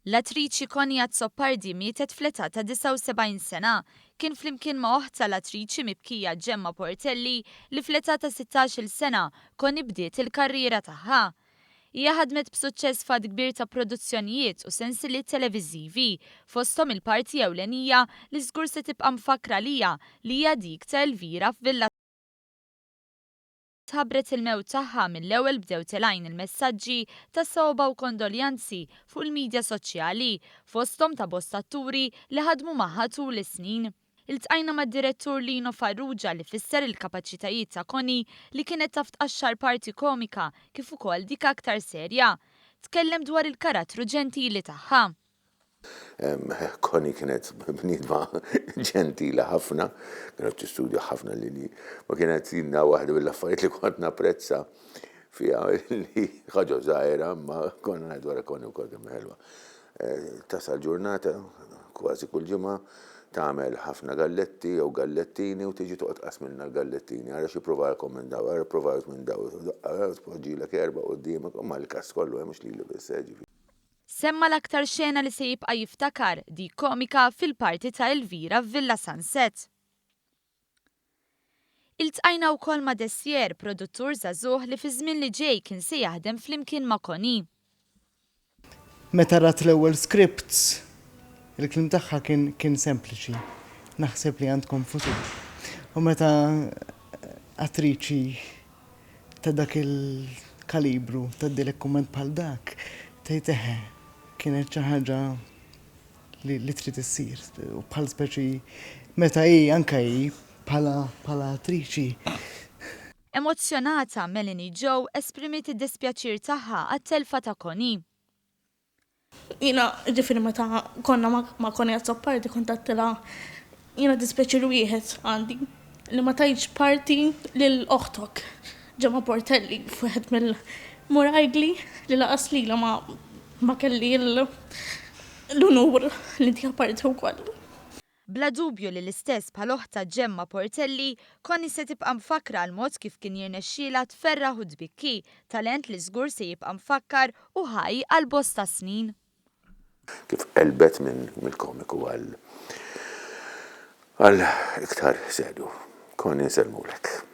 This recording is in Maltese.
L-attriċi Konja Zoppardi mietet fl-età ta' 79 sena. Kien flimkien ma' oħta l-attriċi mibkija Gemma Portelli li fl-età ta' 16 sena koni bdiet il-karriera tagħha. Hija ħadmet b'suċċess fad kbir ta' produzzjonijiet u sensiliet televiżivi fosthom il-parti ewlenija li żgur se tibqa' mfakra lija li hija dik ta' Elvira f'Villa tħabbret il-mewt tagħha mill-ewwel bdew telgħin il-messaġġi ta' sewba u kondoljanzi fuq il-midja soċjali fosthom ta' bosta atturi li ħadmu magħha tul is-snin. Iltqajna mad-direttur Lino Farrugia li fisser il-kapaċitajiet ta' Koni li kienet taf tqaxxar parti komika kif ukoll dik aktar serja. Tkellem dwar il-karattru ġentili tagħha. Koni kienet bniedma ġentila ħafna, kienet tistudja ħafna li ma kienet jinna waħda mill-affarijiet li kont napprezza fiha li ħaġa żgħira ma konna ngħidu wara Koni wkoll kemm ħelwa. Tasal ġurnata kważi kull ġimgħa tagħmel ħafna galletti jew gallettini u tiġi toqgħod qasmilna l-gallettini ara xi provawkom minn daw, ara provawt minn daw, tpoġġilek erba' quddiemek u mal-każ kollu mhux lili biss ġifieri. Semma l-aktar xena li se jibqa' jiftakar dik komika fil-parti ta' Elvira f'Villa Sunset. Iltqajna wkoll ma' Dessier, produttur żagħżugħ li fi żmien li ġej kien se jaħdem flimkien ma' Koni. Meta rat l-ewwel scripts, il-klim tagħha kien sempliċi. Naħseb li għandkom futur. U meta attriċi ta' dak il-kalibru tgħaddilek kumment bħal dak, tgħid kienet xi ħaġa li trid issir u bħal speċi meta anke bħala attriċi. Emozzjonata Melanie Joe esprimiet id-dispjaċir tagħha għat-telfa ta' Koni. Jiena ġifieri meta konna ma' Konja Zoppardi kont għattila jiena dispjaċir wieħed għandi li ma tajtx parti lil oħtok Gemma Portelli f'wieħed mill-murajgli li laqas lila ma kelli l-unur li tiegħu parti wkoll. Bla dubju li l-istess bħal oħta Gemma Portelli Koni se tibqa' mfakra l-mod kif kien jirnexxiela tferraħ u tbikki, talent li żgur se jibqa' mfakkar u ħaj għal bosta snin. Kif qelbet mill-komiku għal iktar serju. Koni nselmulek.